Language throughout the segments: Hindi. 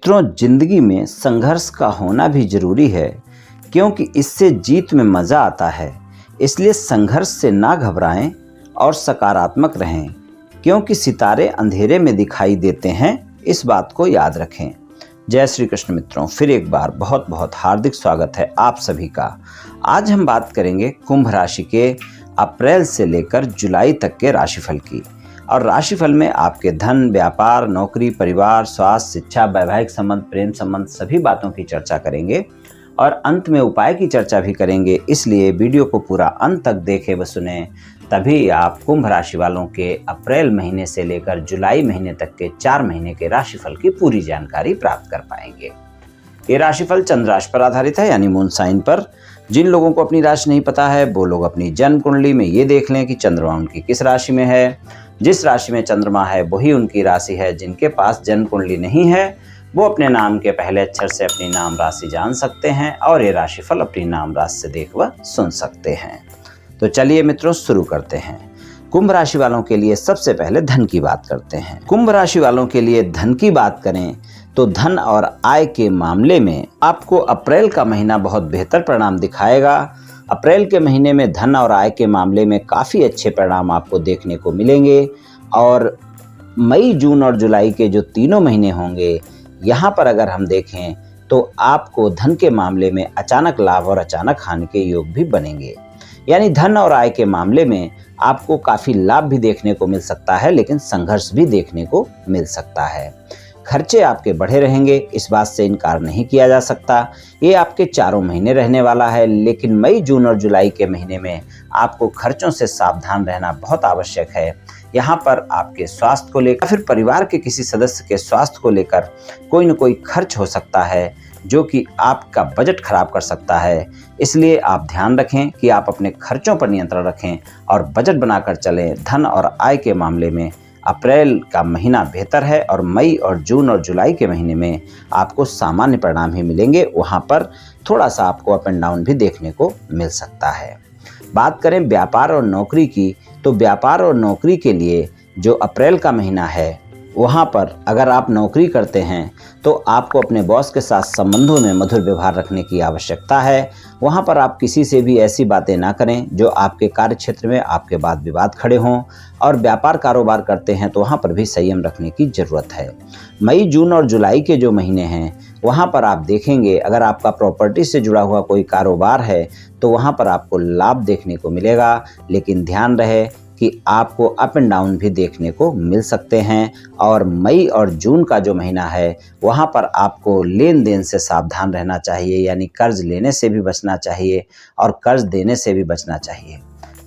मित्रों, जिंदगी में संघर्ष का होना भी जरूरी है, क्योंकि इससे जीत में मजा आता है। इसलिए संघर्ष से ना घबराएं और सकारात्मक रहें, क्योंकि सितारे अंधेरे में दिखाई देते हैं। इस बात को याद रखें। जय श्री कृष्ण मित्रों, फिर एक बार बहुत बहुत हार्दिक स्वागत है आप सभी का। आज हम बात करेंगे कुंभ राशि के अप्रैल से लेकर जुलाई तक के राशिफल की। और राशिफल में आपके धन, व्यापार, नौकरी, परिवार, स्वास्थ्य, शिक्षा, वैवाहिक संबंध, प्रेम संबंध सभी बातों की चर्चा करेंगे और अंत में उपाय की चर्चा भी करेंगे। इसलिए वीडियो को पूरा अंत तक देखें व सुने, तभी आप कुंभ राशि वालों के अप्रैल महीने से लेकर जुलाई महीने तक के 4 महीने के राशिफल की पूरी जानकारी प्राप्त कर पाएंगे। ये राशिफल चंद्र राशि पर आधारित है, यानी मून साइन पर। जिन लोगों को अपनी राशि नहीं पता है वो लोग अपनी जन्म कुंडली में ये देख लें कि चंद्रमा उनकी किस राशि में है। जिस राशि में चंद्रमा है वही उनकी राशि है। जिनके पास जन्म कुंडली नहीं है वो अपने नाम के पहले अक्षर से अपनी नाम राशि जान सकते हैं और ये राशिफल अपनी नाम राशि से देख व सुन सकते हैं। तो चलिए मित्रों, शुरू करते हैं। कुंभ राशि वालों के लिए सबसे पहले धन की बात करते हैं। कुंभ राशि वालों के लिए धन की बात करें तो धन और आय के मामले में आपको अप्रैल का महीना बहुत बेहतर परिणाम दिखाएगा। अप्रैल के महीने में धन और आय के मामले में काफ़ी अच्छे परिणाम आपको देखने को मिलेंगे। और मई, जून और जुलाई के जो तीनों महीने होंगे, यहाँ पर अगर हम देखें तो आपको धन के मामले में अचानक लाभ और अचानक हानि के योग भी बनेंगे। यानी धन और आय के मामले में आपको काफ़ी लाभ भी देखने को मिल सकता है, लेकिन संघर्ष भी देखने को मिल सकता है। खर्चे आपके बढ़े रहेंगे, इस बात से इनकार नहीं किया जा सकता। ये आपके 4 महीने रहने वाला है, लेकिन मई, जून और जुलाई के महीने में आपको खर्चों से सावधान रहना बहुत आवश्यक है। यहाँ पर आपके स्वास्थ्य को लेकर, फिर परिवार के किसी सदस्य के स्वास्थ्य को लेकर कोई न कोई खर्च हो सकता है जो कि आपका बजट खराब कर सकता है। इसलिए आप ध्यान रखें कि आप अपने खर्चों पर नियंत्रण रखें और बजट बनाकर चलें। धन और आय के मामले में अप्रैल का महीना बेहतर है और मई और जून और जुलाई के महीने में आपको सामान्य परिणाम ही मिलेंगे। वहाँ पर थोड़ा सा आपको अप एंड डाउन भी देखने को मिल सकता है। बात करें व्यापार और नौकरी की, तो व्यापार और नौकरी के लिए जो अप्रैल का महीना है, वहाँ पर अगर आप नौकरी करते हैं तो आपको अपने बॉस के साथ संबंधों में मधुर व्यवहार रखने की आवश्यकता है। वहाँ पर आप किसी से भी ऐसी बातें ना करें जो आपके कार्य क्षेत्र में आपके वाद विवाद खड़े हों। और व्यापार कारोबार करते हैं तो वहाँ पर भी संयम रखने की ज़रूरत है। मई, जून और जुलाई के जो महीने हैं, वहाँ पर आप देखेंगे अगर आपका प्रॉपर्टी से जुड़ा हुआ कोई कारोबार है तो वहाँ पर आपको लाभ देखने को मिलेगा, लेकिन ध्यान रहे कि आपको अप एंड डाउन भी देखने को मिल सकते हैं। और मई और जून का जो महीना है वहाँ पर आपको लेन देन से सावधान रहना चाहिए, यानी कर्ज लेने से भी बचना चाहिए और कर्ज देने से भी बचना चाहिए।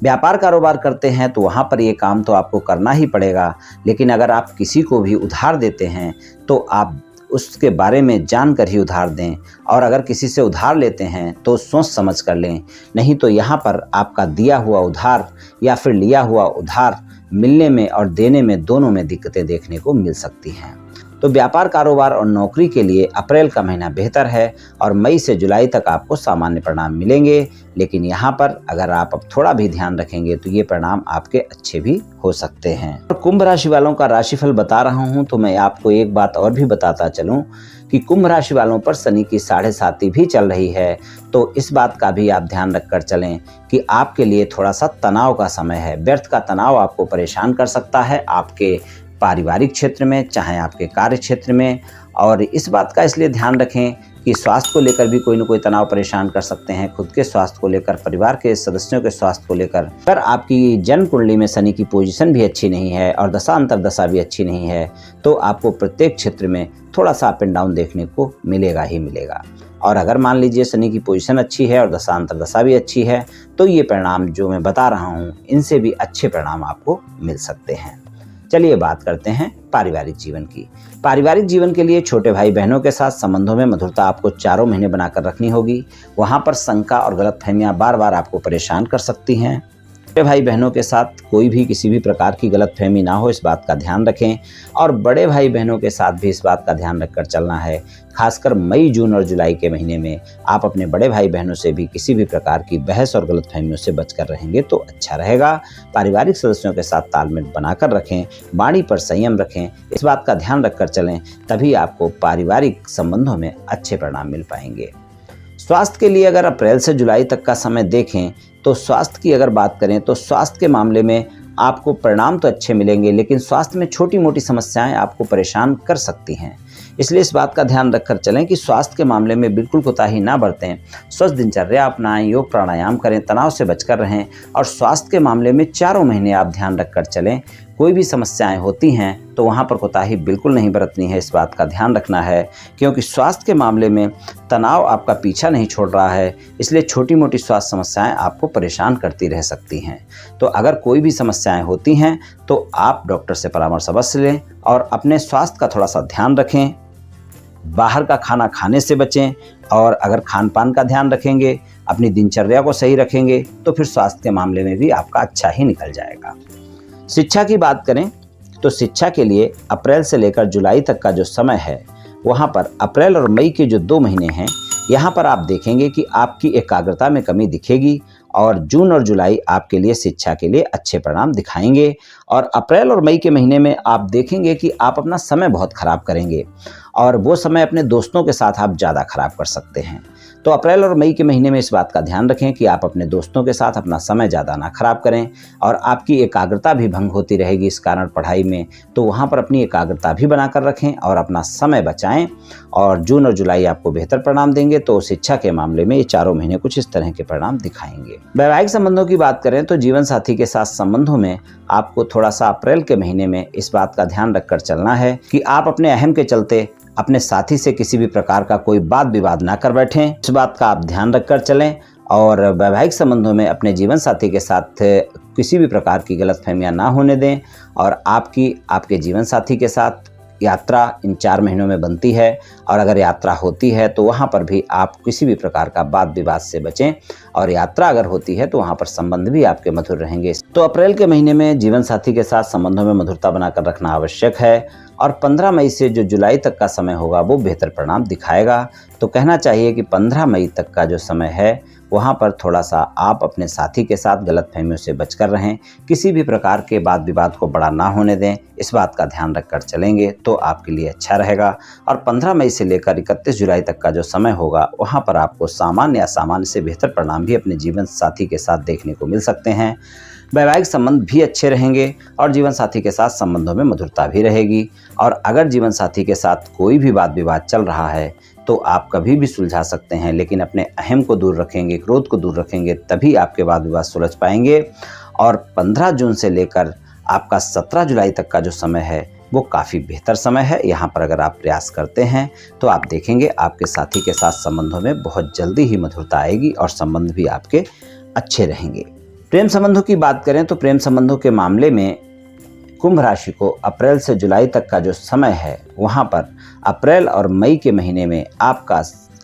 व्यापार कारोबार करते हैं तो वहाँ पर ये काम तो आपको करना ही पड़ेगा, लेकिन अगर आप किसी को भी उधार देते हैं तो आप उसके बारे में जानकर ही उधार दें। और अगर किसी से उधार लेते हैं तो सोच समझ कर लें, नहीं तो यहाँ पर आपका दिया हुआ उधार या फिर लिया हुआ उधार मिलने में और देने में दोनों में दिक्कतें देखने को मिल सकती हैं। तो व्यापार, कारोबार और नौकरी के लिए अप्रैल का महीना बेहतर है और मई से जुलाई तक आपको सामान्य परिणाम मिलेंगे। लेकिन यहाँ पर अगर आप अब थोड़ा भी ध्यान रखेंगे तो ये परिणाम आपके अच्छे भी हो सकते हैं। और कुंभ राशि वालों का राशिफल बता रहा हूँ तो मैं आपको एक बात और भी बताता चलूँ कि कुंभ राशि वालों पर शनि की 7.5 भी चल रही है। तो इस बात का भी आप ध्यान रखकर चलें कि आपके लिए थोड़ा सा तनाव का समय है। व्यर्थ का तनाव आपको परेशान कर सकता है, आपके पारिवारिक क्षेत्र में चाहे आपके कार्य क्षेत्र में। और इस बात का इसलिए ध्यान रखें कि स्वास्थ्य को लेकर भी कोई न कोई तनाव परेशान कर सकते हैं। खुद के स्वास्थ्य को लेकर, परिवार के सदस्यों के स्वास्थ्य को लेकर। अगर आपकी जन्म कुंडली में शनि की पोजीशन भी अच्छी नहीं है और दशा अंतर्दशा भी अच्छी नहीं है तो आपको प्रत्येक क्षेत्र में थोड़ा सा अप एंड डाउन देखने को मिलेगा ही मिलेगा। और अगर मान लीजिए शनि की पोजीशन अच्छी है और दशा अंतर्दशा भी अच्छी है तो ये परिणाम जो मैं बता रहा हूँ, इनसे भी अच्छे परिणाम आपको मिल सकते हैं। चलिए बात करते हैं पारिवारिक जीवन की। पारिवारिक जीवन के लिए छोटे भाई बहनों के साथ संबंधों में मधुरता आपको 4 महीने बनाकर रखनी होगी। वहाँ पर शंका और गलतफहमियां बार बार आपको परेशान कर सकती हैं। भाई बहनों के साथ कोई भी किसी भी प्रकार की गलतफहमी ना हो, इस बात का ध्यान रखें। और बड़े भाई बहनों के साथ भी इस बात का ध्यान रखकर चलना है। खासकर मई, जून और जुलाई के महीने में आप अपने बड़े भाई बहनों से भी किसी भी प्रकार की बहस और गलतफहमियों से बचकर रहेंगे तो अच्छा रहेगा। पारिवारिक सदस्यों के साथ तालमेल बनाकर रखें, वाणी पर संयम रखें, इस बात का ध्यान रखकर चलें, तभी आपको पारिवारिक संबंधों में अच्छे परिणाम मिल पाएंगे। स्वास्थ्य के लिए अगर अप्रैल से जुलाई तक का समय देखें तो स्वास्थ्य की अगर बात करें तो स्वास्थ्य के मामले में आपको परिणाम तो अच्छे मिलेंगे, लेकिन स्वास्थ्य में छोटी मोटी समस्याएं आपको परेशान कर सकती हैं। इसलिए इस बात का ध्यान रखकर चलें कि स्वास्थ्य के मामले में बिल्कुल कोताही ना बरतें। स्वस्थ दिनचर्या अपनाएं, योग प्राणायाम करें, तनाव से बचकर रहें और स्वास्थ्य के मामले में चारों महीने आप ध्यान रखकर चलें। कोई भी समस्याएं होती हैं तो वहाँ पर कोताही बिल्कुल नहीं बरतनी है, इस बात का ध्यान रखना है, क्योंकि स्वास्थ्य के मामले में तनाव आपका पीछा नहीं छोड़ रहा है। इसलिए छोटी मोटी स्वास्थ्य समस्याएं आपको परेशान करती रह सकती हैं। तो अगर कोई भी समस्याएं होती हैं तो आप डॉक्टर से परामर्श अवश्य लें और अपने स्वास्थ्य का थोड़ा सा ध्यान रखें। बाहर का खाना खाने से बचें और अगर खान पान का ध्यान रखेंगे, अपनी दिनचर्या को सही रखेंगे तो फिर स्वास्थ्य के मामले में भी आपका अच्छा ही निकल जाएगा। शिक्षा की बात करें तो शिक्षा के लिए अप्रैल से लेकर जुलाई तक का जो समय है, वहाँ पर अप्रैल और मई के जो 2 महीने हैं, यहाँ पर आप देखेंगे कि आपकी एकाग्रता में कमी दिखेगी और जून और जुलाई आपके लिए शिक्षा के लिए अच्छे परिणाम दिखाएंगे। और अप्रैल और मई के महीने में आप देखेंगे कि आप अपना समय बहुत खराब करेंगे और वो समय अपने दोस्तों के साथ आप ज़्यादा खराब कर सकते हैं। तो अप्रैल और मई के महीने में इस बात का ध्यान रखें कि आप अपने दोस्तों के साथ अपना समय ज़्यादा ना खराब करें और आपकी एकाग्रता भी भंग होती रहेगी इस कारण पढ़ाई में। तो वहाँ पर अपनी एकाग्रता भी बनाकर रखें और अपना समय बचाएं और जून और जुलाई आपको बेहतर परिणाम देंगे। तो शिक्षा के मामले में ये चारों महीने कुछ इस तरह के परिणाम दिखाएंगे। वैवाहिक संबंधों की बात करें तो जीवन साथी के साथ संबंधों में आपको थोड़ा सा अप्रैल के महीने में इस बात का ध्यान रखकर चलना है कि आप अपने अहम के चलते अपने साथी से किसी भी प्रकार का कोई वाद विवाद ना कर बैठें। इस बात का आप ध्यान रखकर चलें और वैवाहिक संबंधों में अपने जीवन साथी के साथ किसी भी प्रकार की गलतफहमियां ना होने दें। और आपके जीवन साथी के साथ यात्रा इन 4 महीनों में बनती है और अगर यात्रा होती है तो वहाँ पर भी आप किसी भी प्रकार का वाद विवाद से बचें और यात्रा अगर होती है तो वहाँ पर संबंध भी आपके मधुर रहेंगे। तो अप्रैल के महीने में जीवन साथी के साथ संबंधों में मधुरता बनाकर रखना आवश्यक है और 15 मई से जो जुलाई तक का समय होगा वो बेहतर परिणाम दिखाएगा। तो कहना चाहिए कि 15 मई तक का जो समय है वहाँ पर थोड़ा सा आप अपने साथी के साथ गलतफहमियों से बचकर रहें, किसी भी प्रकार के वाद विवाद को बड़ा ना होने दें। इस बात का ध्यान रखकर चलेंगे तो आपके लिए अच्छा रहेगा। और 15 मई से लेकर 31 जुलाई तक का जो समय होगा वहाँ पर आपको सामान्य या सामान्य से बेहतर परिणाम भी अपने जीवन साथी के साथ देखने को मिल सकते हैं। वैवाहिक संबंध भी अच्छे रहेंगे और जीवन साथी के साथ संबंधों में मधुरता भी रहेगी। और अगर जीवन साथी के साथ कोई भी वाद विवाद चल रहा है तो आप कभी भी सुलझा सकते हैं, लेकिन अपने अहम को दूर रखेंगे, क्रोध को दूर रखेंगे, तभी आपके वाद विवाद सुलझ पाएंगे। और 15 जून से लेकर आपका 17 जुलाई तक का जो समय है वो काफ़ी बेहतर समय है। यहाँ पर अगर आप प्रयास करते हैं तो आप देखेंगे आपके साथी के साथ संबंधों में बहुत जल्दी ही मधुरता आएगी और संबंध भी आपके अच्छे रहेंगे। प्रेम संबंधों की बात करें तो प्रेम संबंधों के मामले में कुंभ राशि को अप्रैल से जुलाई तक का जो समय है वहाँ पर अप्रैल और मई के महीने में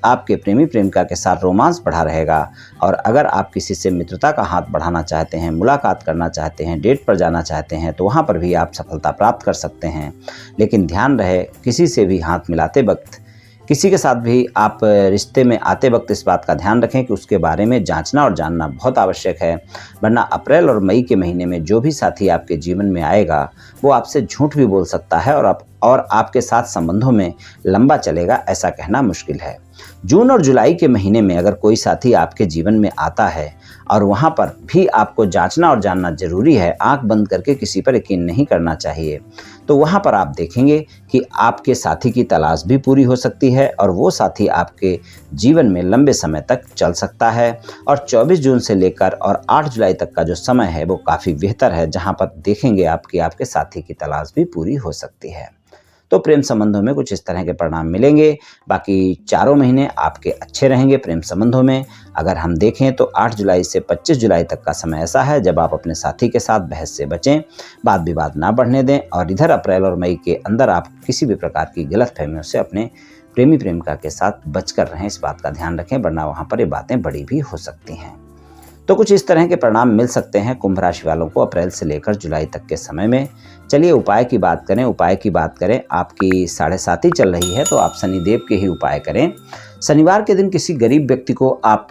आपके प्रेमी प्रेमिका के साथ रोमांस बढ़ा रहेगा। और अगर आप किसी से मित्रता का हाथ बढ़ाना चाहते हैं, मुलाकात करना चाहते हैं, डेट पर जाना चाहते हैं तो वहाँ पर भी आप सफलता प्राप्त कर सकते हैं। लेकिन ध्यान रहे, किसी से भी हाथ मिलाते वक्त, किसी के साथ भी आप रिश्ते में आते वक्त इस बात का ध्यान रखें कि उसके बारे में जांचना और जानना बहुत आवश्यक है। वरना अप्रैल और मई के महीने में जो भी साथी आपके जीवन में आएगा वो आपसे झूठ भी बोल सकता है और आपके साथ संबंधों में लंबा चलेगा, ऐसा कहना मुश्किल है। जून और जुलाई के महीने में अगर कोई साथी आपके जीवन में आता है और वहाँ पर भी आपको जांचना और जानना जरूरी है, आंख बंद करके किसी पर यकीन नहीं करना चाहिए। तो वहाँ पर आप देखेंगे कि आपके साथी की तलाश भी पूरी हो सकती है और वो साथी आपके जीवन में लंबे समय तक चल सकता है। और 24 जून से लेकर और 8 जुलाई तक का जो समय है वो काफ़ी बेहतर है, जहाँ पर देखेंगे आपके साथी की तलाश भी पूरी हो सकती है। तो प्रेम संबंधों में कुछ इस तरह के परिणाम मिलेंगे। बाकी चारों महीने आपके अच्छे रहेंगे प्रेम संबंधों में। अगर हम देखें तो 8 जुलाई से 25 जुलाई तक का समय ऐसा है जब आप अपने साथी के साथ बहस से बचें, वाद विवाद ना बढ़ने दें। और इधर अप्रैल और मई के अंदर आप किसी भी प्रकार की गलतफहमियों से अपने प्रेमी प्रेमिका के साथ बचकर रहें, इस बात का ध्यान रखें, वरना वहाँ पर ये बातें बड़ी भी हो सकती हैं। तो कुछ इस तरह के परिणाम मिल सकते हैं कुंभ राशि वालों को अप्रैल से लेकर जुलाई तक के समय में। चलिए उपाय की बात करें। आपकी 7.5 चल रही है तो आप शनिदेव के ही उपाय करें। शनिवार के दिन किसी गरीब व्यक्ति को आप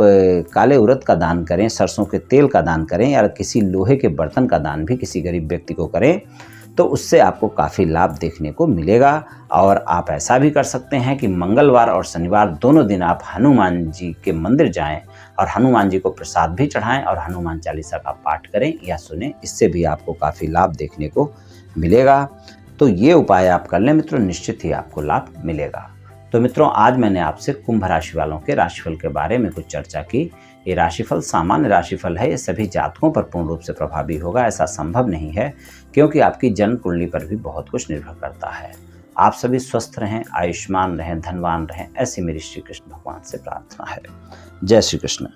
काले उड़द का दान करें, सरसों के तेल का दान करें या किसी लोहे के बर्तन का दान भी किसी गरीब व्यक्ति को करें, तो उससे आपको काफ़ी लाभ देखने को मिलेगा। और आप ऐसा भी कर सकते हैं कि मंगलवार और शनिवार दोनों दिन आप हनुमान जी के मंदिर जाएं और हनुमान जी को प्रसाद भी चढ़ाएं और हनुमान चालीसा का पाठ करें या सुने, इससे भी आपको काफ़ी लाभ देखने को मिलेगा। तो ये उपाय आप कर लें मित्रों, निश्चित ही आपको लाभ मिलेगा। तो मित्रों, आज मैंने आपसे कुंभ राशि वालों के राशिफल के बारे में कुछ चर्चा की। ये राशिफल सामान्य राशिफल है, ये सभी जातकों पर पूर्ण रूप से प्रभावी होगा ऐसा संभव नहीं है, क्योंकि आपकी जन्म कुंडली पर भी बहुत कुछ निर्भर करता है। आप सभी स्वस्थ रहें, आयुष्मान रहें, धनवान रहें, ऐसी मेरी श्री कृष्ण भगवान से प्रार्थना है। जय श्री कृष्ण।